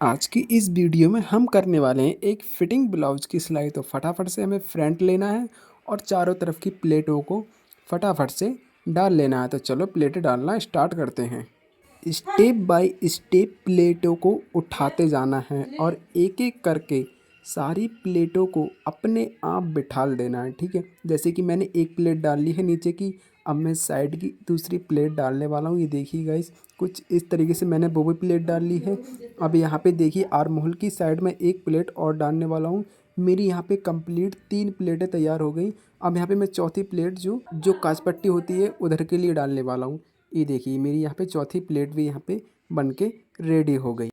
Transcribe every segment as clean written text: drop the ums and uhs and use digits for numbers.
आज की इस वीडियो में हम करने वाले हैं एक फिटिंग ब्लाउज की सिलाई। तो फटाफट से हमें फ्रंट लेना है और चारों तरफ की प्लेटों को फटाफट से डाल लेना है। तो चलो प्लेटें डालना स्टार्ट करते हैं। स्टेप बाय स्टेप प्लेटों को उठाते जाना है और एक एक करके सारी प्लेटों को अपने आप बिठाल देना है। ठीक है, जैसे कि मैंने एक प्लेट डाल ली है नीचे की, अब मैं साइड की दूसरी प्लेट डालने वाला हूँ। ये देखिए गाइस, कुछ इस तरीके से मैंने वो भी प्लेट डाल ली है। अब यहाँ पे देखिए आर्म होल की साइड में एक प्लेट और डालने वाला हूँ। मेरी यहाँ पे कंप्लीट 3 प्लेटें तैयार हो गई। अब यहाँ पे मैं चौथी प्लेट जो जो कांच पट्टी होती है उधर के लिए डालने वाला हूँ। ये देखिए मेरी यहाँ पे चौथी प्लेट भी यहाँ पे बन के रेडी हो गई।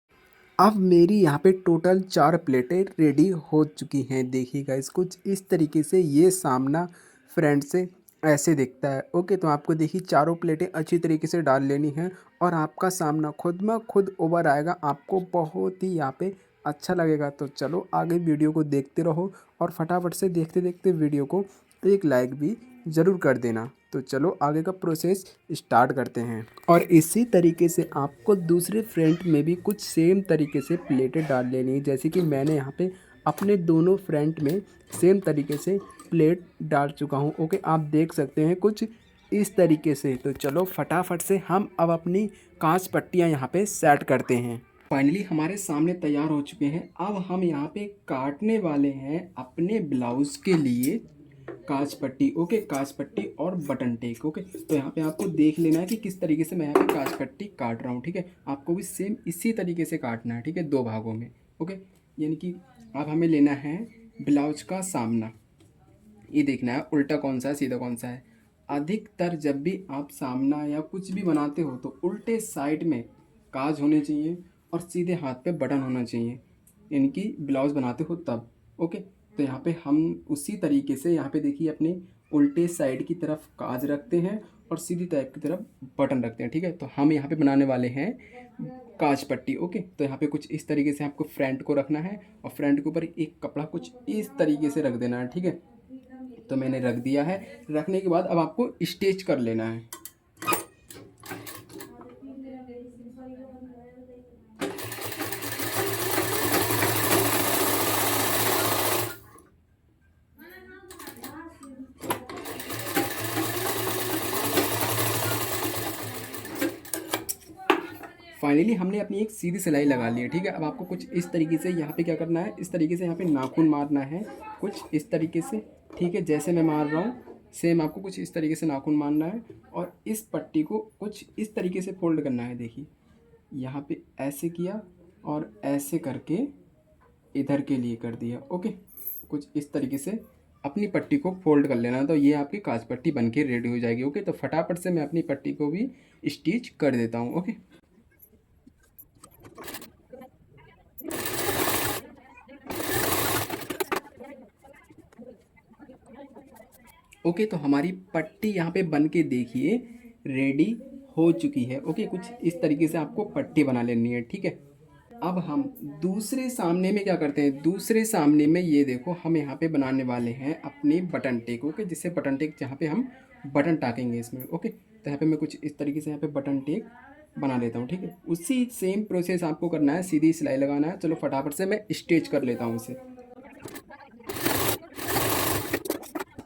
अब मेरी यहाँ पे टोटल 4 प्लेटें रेडी हो चुकी हैं। देखिए गाइस, कुछ इस तरीके से ये सामना फ्रंट से ऐसे दिखता है। ओके, तो आपको देखिए चारों प्लेटें अच्छी तरीके से डाल लेनी है और आपका सामना खुद में खुद उभर आएगा। आपको बहुत ही यहाँ पे अच्छा लगेगा। तो चलो आगे वीडियो को देखते रहो और फटाफट से देखते देखते वीडियो को एक लाइक भी ज़रूर कर देना। तो चलो आगे का प्रोसेस स्टार्ट करते हैं। और इसी तरीके से आपको दूसरे फ्रंट में भी कुछ सेम तरीके से प्लेटें डाल लेनी है। जैसे कि मैंने यहाँ पे अपने दोनों फ्रंट में सेम तरीके से प्लेट डाल चुका हूँ। ओके, आप देख सकते हैं कुछ इस तरीके से। तो चलो फटाफट से हम अब अपनी कांच पट्टियाँ यहाँ पे सेट करते हैं। फाइनली हमारे सामने तैयार हो चुके हैं। अब हम यहाँ पे काटने वाले हैं अपने ब्लाउज के लिए कांच पट्टी। ओके, कांच पट्टी और बटन टेक। ओके, तो यहाँ पे आपको देख लेना है कि किस तरीके से मैं यहाँ पे कांच पट्टी काट रहा हूँ। ठीक है, आपको भी सेम इसी तरीके से काटना है। ठीक है, 2 भागों में। ओके, यानी कि अब हमें लेना है ब्लाउज का सामना। ये देखना है उल्टा कौन सा है सीधा कौन सा है। अधिकतर जब भी आप सामना या कुछ भी बनाते हो तो उल्टे साइड में काज होने चाहिए और सीधे हाथ पे बटन होना चाहिए, यानी कि ब्लाउज बनाते हो तब। ओके, तो यहाँ पे हम उसी तरीके से यहाँ पे देखिए अपने उल्टे साइड की तरफ काज रखते हैं और सीधी टाइप की तरफ बटन रखते हैं। ठीक है, तो हम यहाँ पे बनाने वाले हैं कांच पट्टी। ओके, तो यहाँ पे कुछ इस तरीके से आपको फ्रंट को रखना है और फ्रंट के ऊपर एक कपड़ा कुछ इस तरीके से रख देना है। ठीक है, तो मैंने रख दिया है। रखने के बाद अब आपको स्टिच कर लेना है। फाइनली हमने अपनी एक सीधी सिलाई लगा ली है। ठीक है, अब आपको कुछ इस तरीके से यहाँ पे क्या करना है, इस तरीके से यहाँ पे नाखून मारना है कुछ इस तरीके से। ठीक है, जैसे मैं मार रहा हूँ सेम आपको कुछ इस तरीके से नाखून मारना है और इस पट्टी को कुछ इस तरीके से फोल्ड करना है। देखिए यहाँ पे ऐसे किया और ऐसे करके इधर के लिए कर दिया। ओके, कुछ इस तरीके से अपनी पट्टी को फोल्ड कर लेना, तो ये आपकी कांच पट्टी बन के रेडी हो जाएगी। ओके, तो फटाफट से मैं अपनी पट्टी को भी स्टिच कर देता हूँ। ओके, ओके, तो हमारी पट्टी यहाँ पे बन के देखिए रेडी हो चुकी है। ओके, कुछ इस तरीके से आपको पट्टी बना लेनी है। ठीक है, अब हम दूसरे सामने में क्या करते हैं, दूसरे सामने में ये देखो हम यहाँ पे बनाने वाले हैं अपनी बटन टेक। ओके, जिससे बटन टेक जहाँ पे हम बटन टाकेंगे इसमें। ओके, तो यहाँ पे मैं कुछ इस तरीके से यहाँ पे बटन टेक बना लेता हूँ। ठीक है, उसी सेम प्रोसेस आपको करना है, सीधी सिलाई लगाना है। चलो फटाफट से मैं स्टिच कर लेता हूँ इसे।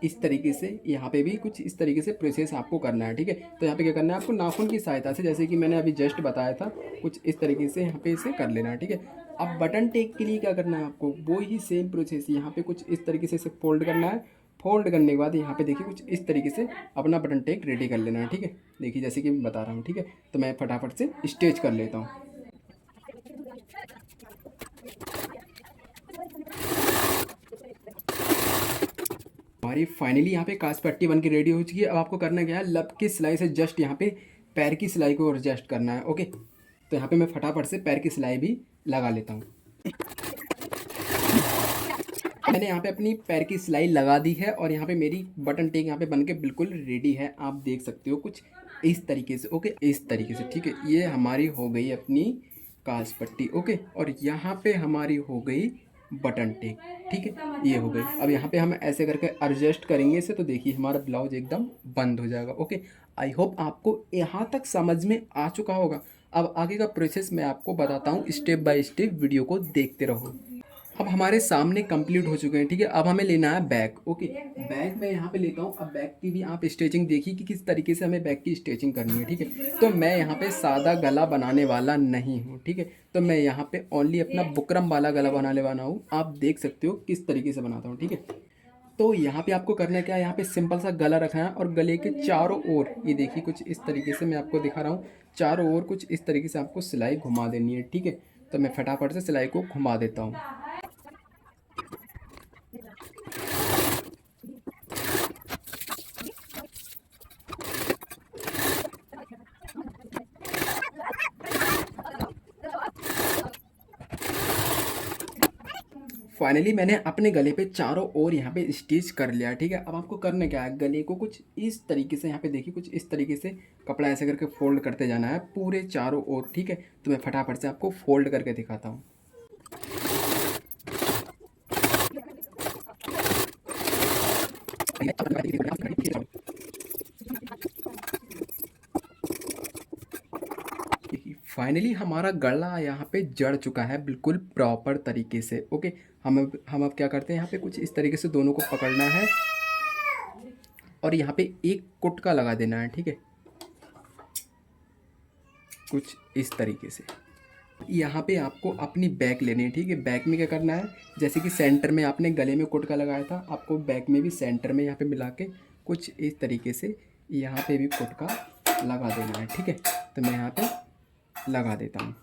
इस तरीके से यहाँ पे भी कुछ इस तरीके से प्रोसेस आपको करना है। ठीक है, तो यहाँ पे क्या करना है आपको नाखून की सहायता से, जैसे कि मैंने अभी जस्ट बताया था, कुछ इस तरीके से यहाँ पे इसे कर लेना है। ठीक है, अब बटन टेक के लिए क्या करना है आपको, वो ही सेम प्रोसेस यहाँ पे कुछ इस तरीके से इसे फोल्ड करना है। फोल्ड करने के बाद यहाँ पे देखिए कुछ इस तरीके से अपना बटन टेक रेडी कर लेना है। ठीक है, देखिए जैसे कि मैं बता रहा हूँ। ठीक है, तो मैं फटाफट से स्टिच कर लेता हूँ। हमारी फाइनली यहाँ पे कांच पट्टी बन के रेडी हो चुकी है। अब आपको करना क्या है, लब की सिलाई से जस्ट यहाँ पे पैर की सिलाई को एडजस्ट करना है। ओके, तो यहाँ पे मैं फटाफट से पैर की सिलाई भी लगा लेता हूँ। मैंने यहाँ पे अपनी पैर की सिलाई लगा दी है और यहाँ पे मेरी बटन टेक यहाँ पे बन के बिल्कुल रेडी है। आप देख सकते हो कुछ इस तरीके से। ओके, इस तरीके से। ठीक है, ये हमारी हो गई अपनी कांच पट्टी। ओके, और यहाँ पे हमारी हो गई बटन टेक। ठीक है, ये हो गई। अब यहाँ पे हम ऐसे करके एडजस्ट करेंगे इसे, तो देखिए हमारा ब्लाउज एकदम बंद हो जाएगा। ओके, आई होप आपको यहाँ तक समझ में आ चुका होगा। अब आगे का प्रोसेस मैं आपको बताता हूँ, स्टेप बाय स्टेप वीडियो को देखते रहो। अब हमारे सामने कंप्लीट हो चुके हैं, ठीक है। अब हमें लेना है बैक। ओके, बैक मैं यहाँ पे लेता हूँ। अब बैक की भी आप स्टिचिंग देखिए कि किस तरीके से हमें बैक की स्टिचिंग करनी है, ठीक है। तो मैं यहाँ पे सादा गला बनाने वाला नहीं हूँ, ठीक है। तो मैं यहाँ पे ओनली अपना बुकरम वाला गला बनाने वाला हूँ। आप देख सकते हो किस तरीके से बनाता हूँ, ठीक है। तो यहाँ पे आपको करना क्या है, यहाँ पे सिंपल सा गला रखना है और गले के चारों ओर ये देखिए कुछ इस तरीके से मैं आपको दिखा रहा हूँ। चारों ओर कुछ इस तरीके से आपको सिलाई घुमा देनी है, ठीक है। तो मैं फटाफट से सिलाई को घुमा देता हूँ। फाइनली मैंने अपने गले पे चारों ओर यहाँ पे स्टिच कर लिया, ठीक है। अब आपको करना क्या है, गले को कुछ इस तरीके से यहाँ पे देखिए कुछ इस तरीके से कपड़ा ऐसे करके फोल्ड करते जाना है पूरे चारों ओर, ठीक है। तो मैं फटाफट से आपको फोल्ड करके दिखाता हूँ। फाइनली हमारा गला यहाँ पे जड़ चुका है बिल्कुल प्रॉपर तरीके से। ओके, हम अब क्या करते हैं, यहाँ पे कुछ इस तरीके से दोनों को पकड़ना है और यहाँ पे एक कुटका लगा देना है, ठीक है। कुछ इस तरीके से यहाँ पे आपको अपनी बैक लेनी है, ठीक है। बैक में क्या करना है, जैसे कि सेंटर में आपने गले में कुटका लगाया था, आपको बैक में भी सेंटर में यहाँ पे मिला के कुछ इस तरीके से यहाँ पे भी कुटका लगा देना है, ठीक है। तो मैं यहाँ पे लगा देता हूँ।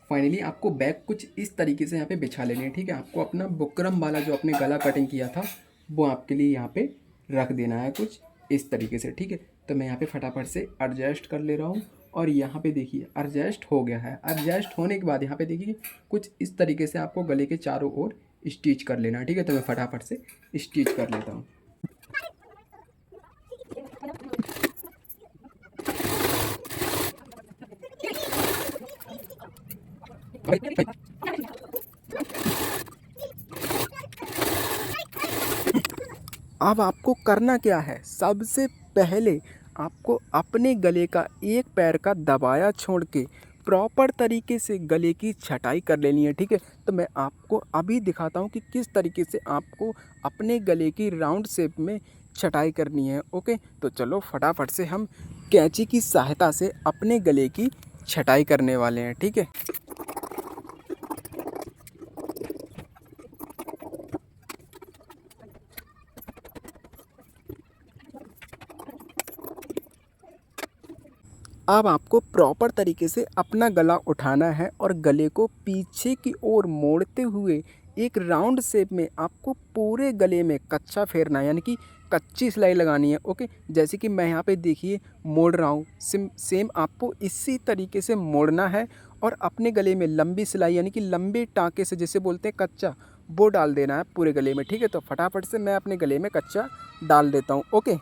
फाइनली आपको बैक कुछ इस तरीके से यहाँ पे बिछा लेनी है, ठीक है। आपको अपना बुकरम वाला जो आपने गला कटिंग किया था वो आपके लिए यहाँ पे रख देना है कुछ इस तरीके से, ठीक है। तो मैं यहाँ पे फटाफट से एडजस्ट कर ले रहा हूँ और यहाँ पे देखिए एडजस्ट हो गया है। एडजस्ट होने के बाद यहाँ पे देखिए कुछ इस तरीके से आपको गले के चारों ओर स्टिच कर लेना है, ठीक है। तो मैं फटाफट से स्टिच कर लेता हूँ। अब आपको करना क्या है, सबसे पहले आपको अपने गले का एक पैर का दबाया छोड़ के प्रॉपर तरीके से गले की छटाई कर लेनी है, ठीक है। तो मैं आपको अभी दिखाता हूँ कि किस तरीके से आपको अपने गले की राउंड शेप में छटाई करनी है। ओके, तो चलो फटाफट से हम कैंची की सहायता से अपने गले की छटाई करने वाले हैं, ठीक है। अब आपको प्रॉपर तरीके से अपना गला उठाना है और गले को पीछे की ओर मोड़ते हुए एक राउंड शेप में आपको पूरे गले में कच्चा फेरना है, यानी कि कच्ची सिलाई लगानी है। ओके, जैसे कि मैं यहाँ पे देखिए मोड़ रहा हूँ, सेम आपको इसी तरीके से मोड़ना है और अपने गले में लंबी सिलाई यानी कि लंबे टाँके से जैसे बोलते हैं कच्चा, वो डाल देना है पूरे गले में, ठीक है। तो फटाफट से मैं अपने गले में कच्चा डाल देता हूँ। ओके,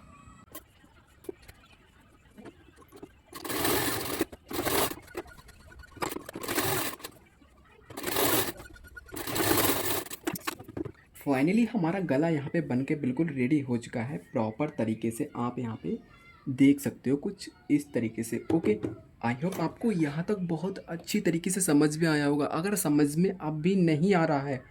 फाइनली हमारा गला यहाँ पे बन के बिल्कुल रेडी हो चुका है प्रॉपर तरीके से। आप यहाँ पे देख सकते हो कुछ इस तरीके से। ओके, आई होप आपको यहाँ तक बहुत अच्छी तरीके से समझ में आया होगा। अगर समझ में अब भी नहीं आ रहा है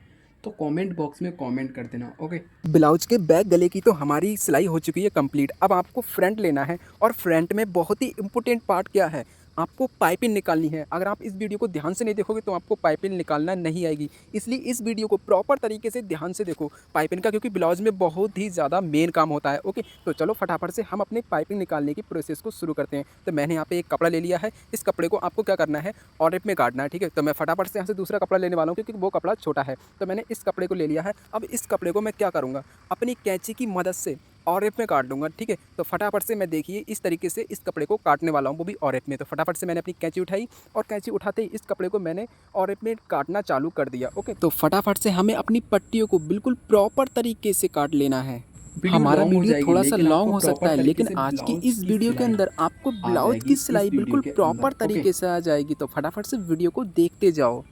तो कमेंट बॉक्स में कमेंट कर देना। ओके, ब्लाउज के बैक गले की तो हमारी सिलाई हो चुकी है कंप्लीट। अब आपको फ्रंट लेना है और फ्रंट में बहुत ही इंपॉर्टेंट पार्ट क्या है, आपको पाइपिंग निकालनी है। अगर आप इस वीडियो को ध्यान से नहीं देखोगे तो आपको पाइपिंग निकालना नहीं आएगी, इसलिए इस वीडियो को प्रॉपर तरीके से ध्यान से देखो पाइपिंग का, क्योंकि ब्लाउज में बहुत ही ज़्यादा मेन काम होता है। ओके, तो चलो फटाफट से हम अपने पाइपिंग निकालने की प्रोसेस को शुरू करते हैं। तो मैंने यहाँ पे एक कपड़ा ले लिया है, इस कपड़े को आपको क्या करना है, ऑरिप में काटना है, ठीक है। तो मैं फटाफट से यहाँ से दूसरा कपड़ा लेने वाला हूँ क्योंकि वो कपड़ा छोटा है। तो मैंने इस कपड़े को ले लिया है। अब इस कपड़े को मैं क्या करूँगा, अपनी कैंची की मदद से ऑरिप में काट दूंगा, ठीक है। तो फटाफट से मैं देखिए इस तरीके से इस कपड़े को काटने वाला हूँ, वो भी ऑरिप में। तो फटाफट से मैंने अपनी कैंची उठाई और कैंची उठाते ही इस कपड़े को मैंने ऑरिप में काटना चालू कर दिया। ओके, तो फटाफट से हमें अपनी पट्टियों को बिल्कुल प्रॉपर तरीके से काट लेना है। हमारा वीडियो थोड़ा सा लॉन्ग हो सकता है, लेकिन आज की इस वीडियो के अंदर आपको ब्लाउज की सिलाई बिल्कुल प्रॉपर तरीके से आ जाएगी। तो फटाफट से वीडियो को देखते जाओ।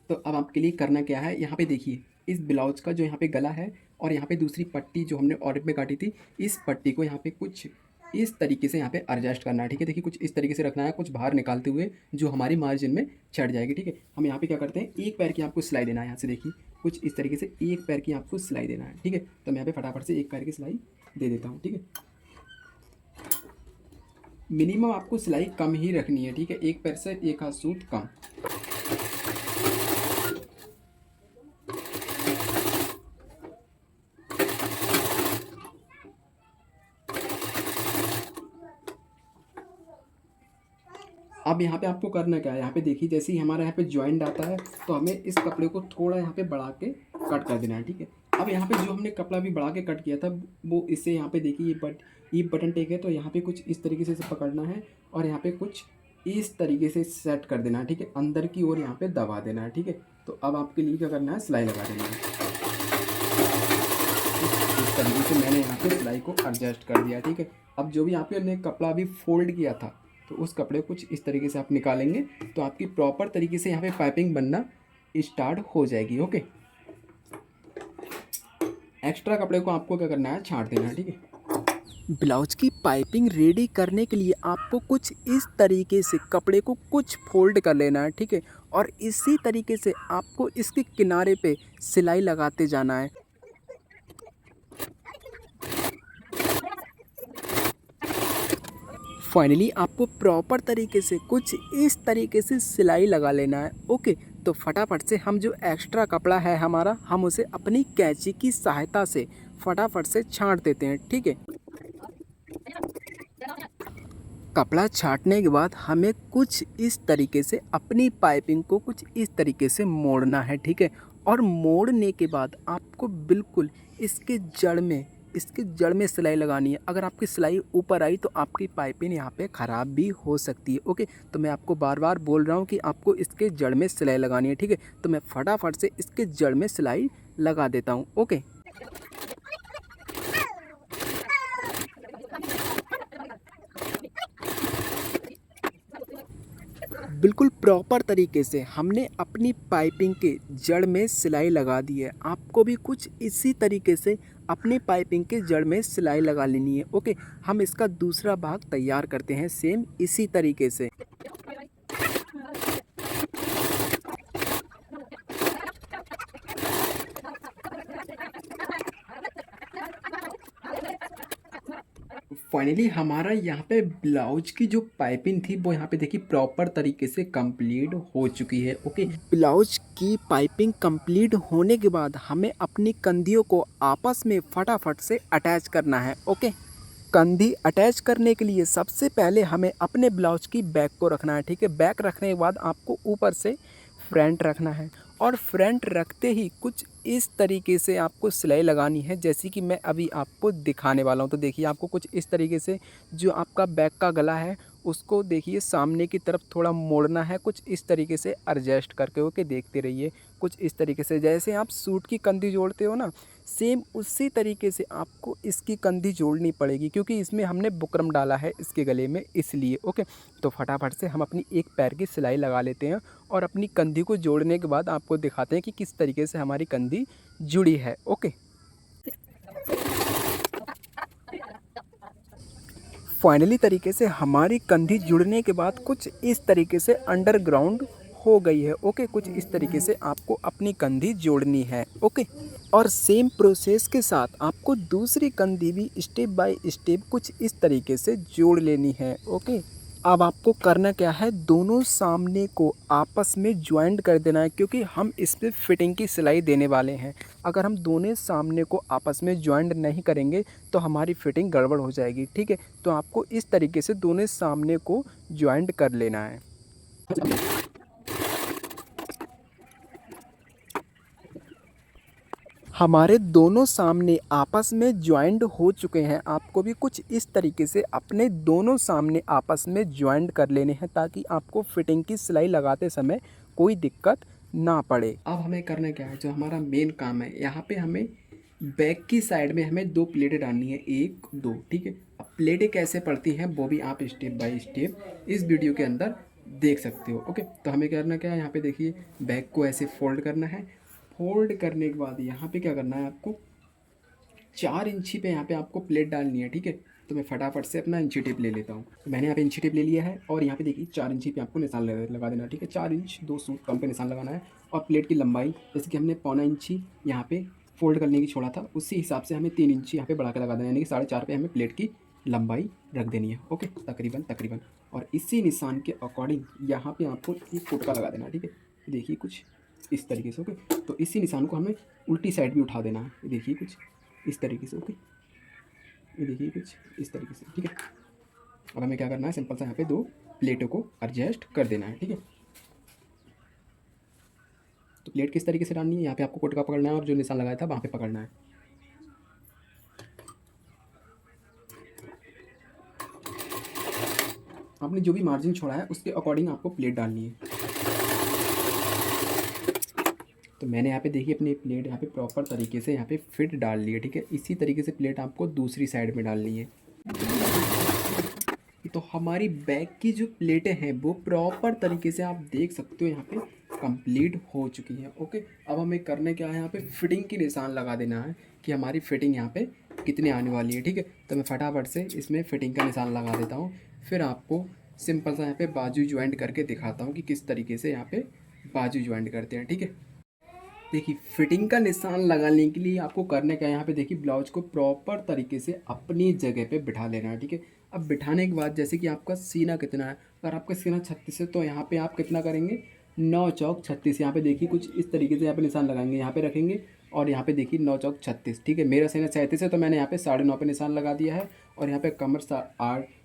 तो अब आपके लिए करना क्या है, यहाँ पे देखिए इस ब्लाउज का जो यहाँ पे गला है और यहाँ पे दूसरी पट्टी जो हमने ऑरिप में काटी थी, इस पट्टी को यहाँ पे कुछ इस तरीके से यहाँ पे एडजस्ट करना है, ठीक है। देखिए कुछ इस तरीके से रखना है, कुछ बाहर निकालते हुए जो हमारी मार्जिन में चढ़ जाएगी, ठीक है। हम यहाँ पे क्या करते हैं, एक पैर की आपको सिलाई देना है। यहाँ से देखिए कुछ इस तरीके से एक पैर की आपको सिलाई देना है, ठीक है। तो मैं यहाँ पे फटाफट से एक पैर की सिलाई दे देता हूँ, ठीक है। मिनिमम आपको सिलाई कम ही रखनी है, ठीक है, एक पैर से एक हाथ सूत कम। अब यहाँ पे आपको करना क्या है, यहाँ पे देखिए जैसे ही हमारा यहाँ पे जॉइंट आता है तो हमें इस कपड़े को थोड़ा यहाँ पे बढ़ा के कट कर देना है, ठीक है। अब यहाँ पे जो हमने कपड़ा भी बढ़ा के कट किया था वो इससे यहाँ पे देखिए ये बटन टेक है, तो यहाँ पे कुछ इस तरीके से इसे पकड़ना है और यहाँ पे कुछ इस तरीके से सेट कर देना है, ठीक है। अंदर की ओर यहाँ पे दबा देना है, ठीक है। तो अब आपके लिए क्या करना है, सिलाई लगा देना है। इस तरीके से मैंने यहाँ पे सिलाई को एडजस्ट कर दिया, ठीक है। अब जो भी यहाँ पे हमने कपड़ा अभी फोल्ड किया था तो उस कपड़े को कुछ इस तरीके से आप निकालेंगे तो आपकी प्रॉपर तरीके से यहाँ पे पाइपिंग बनना स्टार्ट हो जाएगी, ओके। एक्स्ट्रा कपड़े को आपको क्या करना है, छांट देना है, ठीक है। ब्लाउज की पाइपिंग रेडी करने के लिए आपको कुछ इस तरीके से कपड़े को कुछ फोल्ड कर लेना है, ठीक है। और इसी तरीके से आपको इसके किनारे पे सिलाई लगाते जाना है। फाइनली आपको प्रॉपर तरीके से कुछ इस तरीके से सिलाई लगा लेना है, ओके। तो फटाफट से हम जो एक्स्ट्रा कपड़ा है हमारा, हम उसे अपनी कैंची की सहायता से फटाफट से छांट देते हैं, ठीक है। कपड़ा छांटने के बाद हमें कुछ इस तरीके से अपनी पाइपिंग को कुछ इस तरीके से मोड़ना है, ठीक है। और मोड़ने के बाद आपको बिल्कुल इसके जड़ में सिलाई लगानी है। अगर आपकी सिलाई ऊपर आई तो आपकी पाइपिंग यहाँ पे ख़राब भी हो सकती है, ओके। तो मैं आपको बार बार बोल रहा हूँ कि आपको इसके जड़ में सिलाई लगानी है, ठीक है। तो मैं फटाफट से इसके जड़ में सिलाई लगा देता हूँ, ओके। बिल्कुल प्रॉपर तरीके से हमने अपनी पाइपिंग के जड़ में सिलाई लगा दी है। आपको भी कुछ इसी तरीके से अपनी पाइपिंग के जड़ में सिलाई लगा लेनी है, ओके। हम इसका दूसरा भाग तैयार करते हैं सेम इसी तरीके से। फाइनली हमारा यहाँ पे ब्लाउज की जो पाइपिंग थी वो यहाँ पे देखिए प्रॉपर तरीके से कंप्लीट हो चुकी है, ओके। ब्लाउज की पाइपिंग कंप्लीट होने के बाद हमें अपनी कंधियों को आपस में फटाफट से अटैच करना है, ओके। कंधी अटैच करने के लिए सबसे पहले हमें अपने ब्लाउज की बैक को रखना है, ठीक है। बैक रखने के बाद आपको ऊपर से फ्रंट रखना है और फ्रंट रखते ही कुछ इस तरीके से आपको सिलाई लगानी है, जैसे कि मैं अभी आपको दिखाने वाला हूँ। तो देखिए आपको कुछ इस तरीके से जो आपका बैक का गला है उसको देखिए सामने की तरफ थोड़ा मोड़ना है, कुछ इस तरीके से एडजस्ट करके, ओके। देखते रहिए कुछ इस तरीके से जैसे आप सूट की कंधी जोड़ते हो ना, सेम उसी तरीके से आपको इसकी कंधी जोड़नी पड़ेगी, क्योंकि इसमें हमने बुकरम डाला है इसके गले में, इसलिए, ओके। तो फटाफट से हम अपनी एक पैर की सिलाई लगा लेते हैं और अपनी कंधी को जोड़ने के बाद आपको दिखाते हैं कि किस तरीके से हमारी कंधी जुड़ी है, ओके। फाइनली तरीके से हमारी कंधी जुड़ने के बाद कुछ इस तरीके से अंडरग्राउंड हो गई है, ओके। कुछ इस तरीके से आपको अपनी कंधी जोड़नी है, ओके। और सेम प्रोसेस के साथ आपको दूसरी कंधी भी स्टेप बाय स्टेप कुछ इस तरीके से जोड़ लेनी है, ओके। अब आपको करना क्या है, दोनों सामने को आपस में ज्वाइंट कर देना है, क्योंकि हम इस पर फिटिंग की सिलाई देने वाले हैं। अगर हम दोनों सामने को आपस में ज्वाइंट नहीं करेंगे तो हमारी फिटिंग गड़बड़ हो जाएगी, ठीक है। तो आपको इस तरीके से दोनों सामने को ज्वाइंट कर लेना है। हमारे दोनों सामने आपस में ज्वाइंट हो चुके हैं। आपको भी कुछ इस तरीके से अपने दोनों सामने आपस में ज्वाइंट कर लेने हैं, ताकि आपको फिटिंग की सिलाई लगाते समय कोई दिक्कत ना पड़े। अब हमें करना क्या है, जो हमारा मेन काम है, यहाँ पे हमें बैक की साइड में हमें दो प्लेटें डालनी है, एक दो, ठीक है। अब प्लेटें कैसे पड़ती हैं वो भी आप स्टेप बाय स्टेप इस वीडियो के अंदर देख सकते हो, ओके। तो हमें करना क्या है, यहाँ पे देखिए बैक को ऐसे फोल्ड करना है। फोल्ड करने के बाद यहाँ पे क्या करना है, आपको 4 इंची पे यहाँ पे आपको प्लेट डालनी है, ठीक है। तो मैं फटाफट से अपना इंची टेप ले लेता हूँ। तो मैंने यहाँ पे इंची टेप ले लिया है और यहाँ पे देखिए 4 इंची पे आपको निशान लगा देना है, ठीक है। 4 इंच 2 सूट कम पे निशान लगाना है। और प्लेट की लंबाई जैसे कि हमने पौना इंची यहाँ पे फोल्ड करने की छोड़ा था, उसी हिसाब से हमें 3 इंची यहाँ पे बढ़ा के लगा देना है, यानी कि 4.5 पे हमें प्लेट की लंबाई रख देनी है। ओके, तकरीबन। और इसी निशान के अकॉर्डिंग यहाँ पे आपको एक फुटका लगा देना है, ठीक है। देखिए कुछ इस तरीके से। ओके, तो इसी निशान को हमें उल्टी साइड भी उठा देना है। देखिए कुछ इस तरीके से। ओके, ये देखिए कुछ इस तरीके से, ठीक है। अब हमें क्या करना है, सिंपल सा यहाँ पे 2 प्लेटों को एडजस्ट कर देना है, ठीक है। तो प्लेट किस तरीके से डालनी है, यहाँ पे आपको कोट का पकड़ना है और जो निशान लगाया था वहाँ पे पकड़ना है। आपने जो भी मार्जिन छोड़ा है उसके अकॉर्डिंग आपको प्लेट डालनी है। तो मैंने यहाँ पे देखिए अपनी प्लेट यहाँ पे प्रॉपर तरीके से यहाँ पे फिट डाल ली है, ठीक है। इसी तरीके से प्लेट आपको दूसरी साइड में डालनी है। तो हमारी बैक की जो प्लेटें हैं वो प्रॉपर तरीके से आप देख सकते हो यहाँ पे कंप्लीट हो चुकी हैं। ओके, अब हमें करने क्या है, यहाँ पे फिटिंग की निशान लगा देना है कि हमारी फिटिंग यहाँ पे कितनी आने वाली है, ठीक है। तो मैं फटाफट से इसमें फिटिंग का निशान लगा देता हूँ, फिर आपको सिंपल सा यहाँ पे बाजू ज्वाइंट करके दिखाता हूँ कि किस तरीके से यहाँ पे बाजू ज्वाइंट करते हैं, ठीक है। देखिए फिटिंग का निशान लगाने के लिए आपको करने का, यहाँ पे देखिए ब्लाउज को प्रॉपर तरीके से अपनी जगह पे बिठा लेना है, ठीक है। अब बिठाने के बाद जैसे कि आपका सीना कितना है, अगर आपका सीना 36 है तो यहाँ पे आप कितना करेंगे, 9 चौक 36। यहाँ पे देखिए कुछ इस तरीके से यहाँ पे निशान लगाएंगे, यहाँ पे रखेंगे और यहाँ पे देखिए 9 चौक 36, ठीक है। मेरा सीना 37 है तो मैंने यहाँ पे 9.5 पे निशान लगा दिया है। और यहाँ पे कमर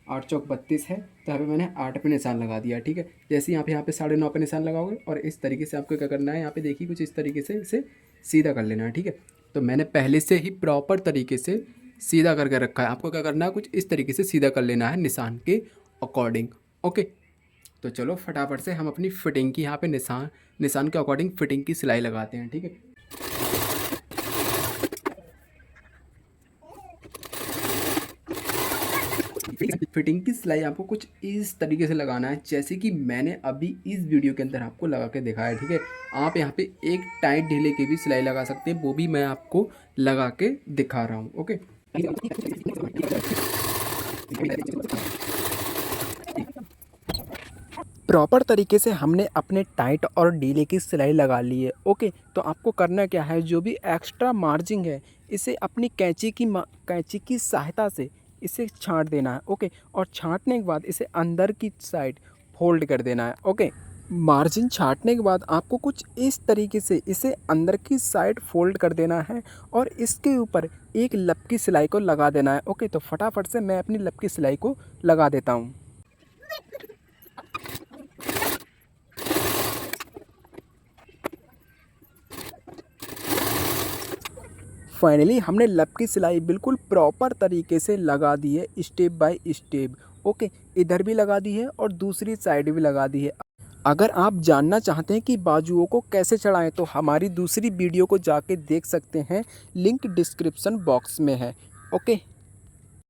8 चौक 32 है तो यहाँ पे मैंने 8 पे निशान लगा दिया, ठीक है। जैसे यहाँ पे 9.5 पे निशान लगाओगे और इस तरीके से आपको क्या करना है, यहाँ पे देखिए कुछ इस तरीके से इसे सीधा कर लेना है, ठीक है। तो मैंने पहले से ही प्रॉपर तरीके से सीधा करके रखा है, आपको क्या करना है, कुछ इस तरीके से सीधा कर लेना है निशान के अकॉर्डिंग। ओके, तो चलो फटाफट से हम अपनी फिटिंग की यहाँ पे निशान के अकॉर्डिंग फिटिंग की सिलाई लगाते हैं, ठीक है। फिटिंग की सिलाई आपको कुछ इस तरीके से लगाना है जैसे कि मैंने अभी इस वीडियो के अंदर आपको लगा के दिखाया, ठीक है। आप यहाँ पे एक टाइट ढीले की भी सिलाई लगा सकते हैं, वो भी मैं आपको लगा के दिखा रहा हूँ। ओके, प्रॉपर तरीके से हमने अपने टाइट और ढीले की सिलाई लगा ली है। ओके, तो आपको करना क्या है, जो भी एक्स्ट्रा मार्जिन है इसे अपनी कैंची की सहायता से इसे छांट देना है। ओके, और छांटने के बाद इसे अंदर की साइड फोल्ड कर देना है। ओके, मार्जिन छांटने के बाद आपको कुछ इस तरीके से इसे अंदर की साइड फोल्ड कर देना है और इसके ऊपर एक लपकी सिलाई को लगा देना है। ओके, तो फटाफट से मैं अपनी लपकी सिलाई को लगा देता हूँ। फाइनली हमने लपकी सिलाई बिल्कुल प्रॉपर तरीके से लगा दी है, स्टेप बाय स्टेप। ओके, इधर भी लगा दी है और दूसरी साइड भी लगा दी है। अगर आप जानना चाहते हैं कि बाजुओं को कैसे चढ़ाएं तो हमारी दूसरी वीडियो को जाके देख सकते हैं, लिंक डिस्क्रिप्शन बॉक्स में है। ओके।